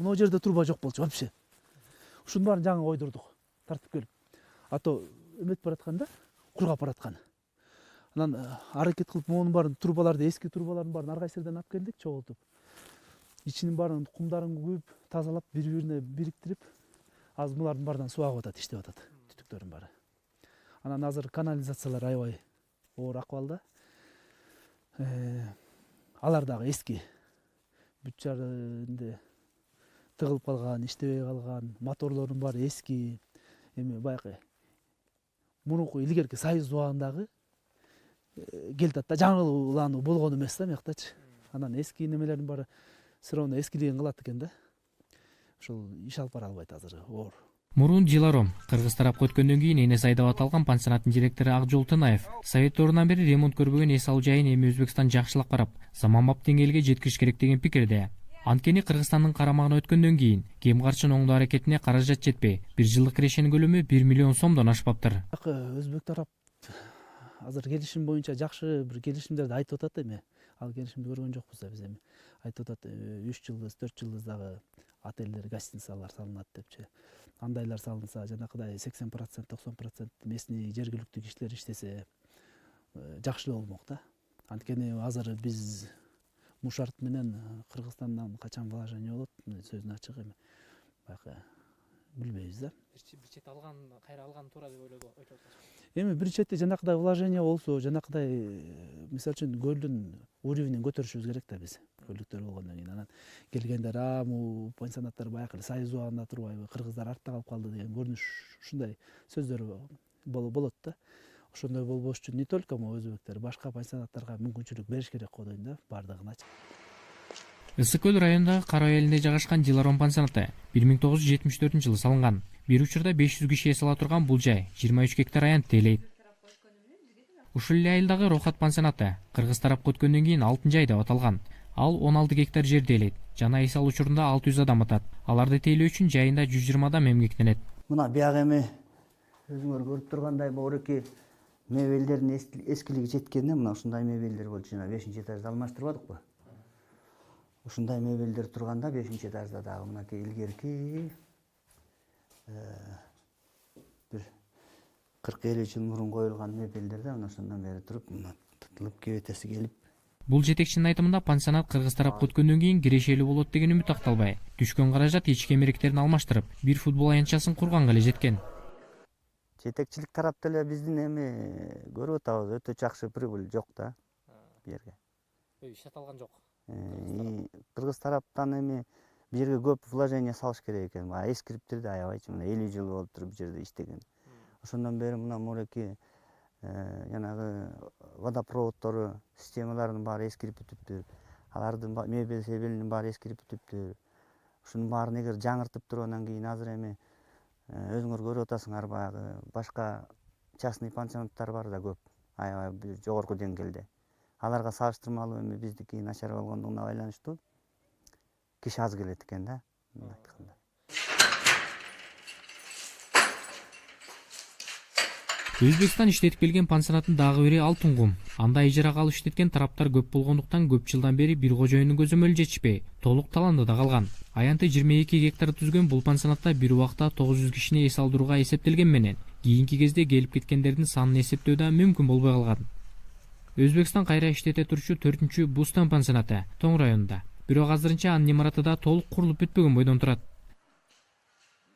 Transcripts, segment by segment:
Мына жерде труба жок болчу вообще. Ушунун баарын жаңы койдурдук. Тартып келип. А то эметип баратканда, кургап бараткан. Анан аракет кылып монун баарын трубаларды, эски трубалардын баарын ар кайсы жерден алып келдик, чогултуп. Ичинин баарын кумдарын күйүп, тазалап, бири-бирине бириктирип, азыр булардын баарынан суу агып атат, иштеп атат. Түтүктөрдүн баары. Анан азыр канализациялар аябай оор акыбалда. Алар дагы эски. Бүт жарында тыгылып калган, иштебей калган, моторлордун баары эски. Эми баягы мурунку илгерки Союз убагындагы келатат да, жаңылануу болгон эмес да мыяктачы. Анан эски немелердин баары сыровно эскилигин кылат экен да. Ошол иш алып бара албайт азыр, оор. Мурун Диларом кыргыз тарапка өткөндөн кийин Энес айдап аталган пансионаттын директору Акжол Тынаев Совет дорунан бери ремонт көрбөгөн эс алуу жайын эми Өзбекстан жакшылап карап, заманбап деңгээлге жеткириш керек деген пикирде. Анткени Кыргызстандын карамагына өткөндөн кийин кем карчын оңдоо аракетине каражат жетпей, 1 жылдык кирешенин көлөмү 1 миллион сомдон ашпаптыр. Өзбек тарап азыр келишим боюнча жакшы бир келишимдерди айтып атат эми. Ал келишимди көргөн жокпуз да биз эми. Айтып атат 3 жылдыз, 4 жылдыздагы отельдер, гостиницалар салынат депчи. Андайлар салынса, жанакыдай 80%, 90% местный жергиликтүү кишилер иштесе жакшы болмок да. Анткени азыр биз Мушарт менен Кыргызстандан качан вложение болот, сөзүн ачык эми. Баягы билбейбиз да. Бир чет алган, кайра алган туура деп ойлоп атасыз. Эми бир четте жанакыдай вложение болсо, жанакыдай мисалы үчүн көлдүн уровенин көтөрүшүбүз керек да биз. Көлдүктөр болгондон кийин анан келгендер бул пансионаттар баягы Союз убагында турбайбы, кыргыздар артта калып калды деген көрүнүш, ушундай сөздөр болот да. Ошондой болбош үчүн не только өзбектер, башка пансионаттарга мүмкүнчүлүк бериш керек го дейм да, бардыгыначы. Ысык көл районундагы Карай элинде жайгашкан Диларом пансионаты 1974-жылы салынган. Бир учурда 500 киши эс ала турган бул жай 23 гектар аянт тейлейт. Ушул эле айылдагы Рохат пансионаты кыргыз тарапка өткөндөн кийин алтын жай деп аталган. Ал 16 гектар жер тейлейт. Жана эс алуу учурунда 600 адам атат. Аларды тейлөө үчүн жайында 120 адам эмгектенет. Мына бияк эми өзүңөр көрүп тургандай боореки мебелдердин эскилиги жеткенде мына ушундай мебелдер болчу. Жана 5-этажды алмаштырбадыкпы? Ушундай мебелдер турганда 5-этажда дагы мынакей илгерки бир 40-50 жыл мурун коюлган мебелдер да, ошондон бери туруп тытылып кебетеси келип. Бул жетекчинин айтымында пансионат кыргыз тарапка өткөндөн кийин кирешелүү болот деген үмүт акталбай, түшкөн каражат ички эмеректерин алмаштырып, бир футбол аянтчасын курганга эле жеткен. Жетекчилик тарапта эле биздин эми көрүп атабыз, өтө жакшы прибыль жок да бу жерге. Ишт алган жок. Кыргыз тараптан эми бу жерге көп вложение салыш керек экен. Эскириптирди аябайчы, мына 50 жыл болуптур бу жерде иштеген. Ошондон бери мына муреки жанагы водопроводдору, системаларынын баары эскирип бүтүптүр. Алардын мебелинин баары эскирип бүтүптүр. Ушунун баарын эгер жаңыртып туруп анан кийин азыр эми өзүңөр көрүп атасыңар, баягы башка частный пансионаттар бар да көп, аябай жогорку деңгээлде. Аларга салыштырмалуу эми биздики начар болгондугуна байланыштуу киши аз келет экен да. Өзбекстан иштетип келген пансионаттын дагы бири Алтын кум. Анда ижарага алып иштеткен тараптар көп болгондуктан көп жылдан бери бир кожоюндун көзөмөлү жетишпей, толук таландыда калган. Аянты 22 гектар түзгөн бул пансионатта бир убакта 900 кишини эс алдырууга эсептелген менен, кийинки кезде келип кеткендердин санын эсептөө да мүмкүн болбой калган. Өзбекстан кайра иштете турчу 4-чү Бустан пансионаты Тоң районунда. Бирок азырынча анын имараты да толук курулуп бүтпөгөн бойдон турат.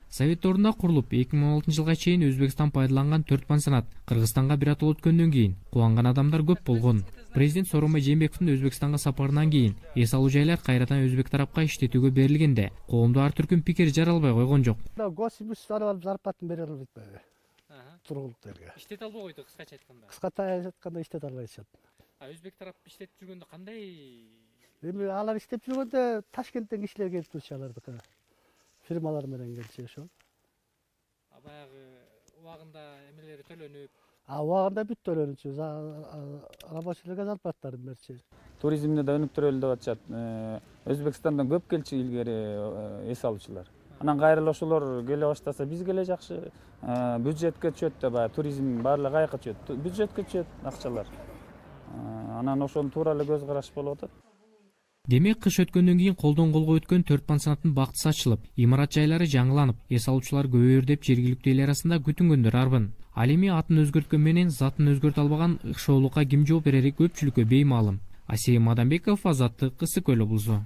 Совет дорунда курулуп 2016 жылга чейин Өзбекстан пайдаланган 4 пансионат Кыргызстанга биротоло өткөндөн кийин кубанган адамдар көп болгон. Президент Сооронбай Жээнбековдун Өзбекстанга сапарынан кийин эс алуу жайлар кайрадан өзбек тарапка иштетүүгө берилгенде коомдо ар түркүм пикир жаралбай койгон жок. Госимущество алып зарплатын бере албайт. Тургунлуктерге. Иштете албай койду кыскача айтканда. Кыскача айтканда иштете албайт. Өзбек тарап иштетип жүргөндө кандай? Эми алар иштеп жүргөндө Ташкенттен кишилер келип турчу алардыкы. Фирмалар менен келчү ошол. Баягы убагында эмелери төлөнүп. Убагында бүт төлөнүчү. Рабочийлерге зарплаттарын берчү. Туризмде да өнүктүрөлү деп атышат. Өзбекстандан көп келчү илгери эс алуучулар. Анан кайра ошолор келе баштаса бизге эле жакшы. Бюджетке түшөт да, баягы туризм баардыгы каяка түшөт? Бюджетке түшөт акчалар. Анан ошону туура эле көз караш болуп атат. Демек кыш өткөндөн кийин колдон колго өткөн 4 пансионаттын бактысы ачылып, имарат жайлары жаңыланып, эс алуучулар көбөйөр деп жергиликтүү эл арасында күтүнгөндөр арбын. Ал эми атын өзгөрткөн менен затын өзгөртө албаган ыкшоолукка ким жооп берери көпчүлүккө беймаалым. Асия Мадамбеков, Азаттык, Ысык Көл облусу.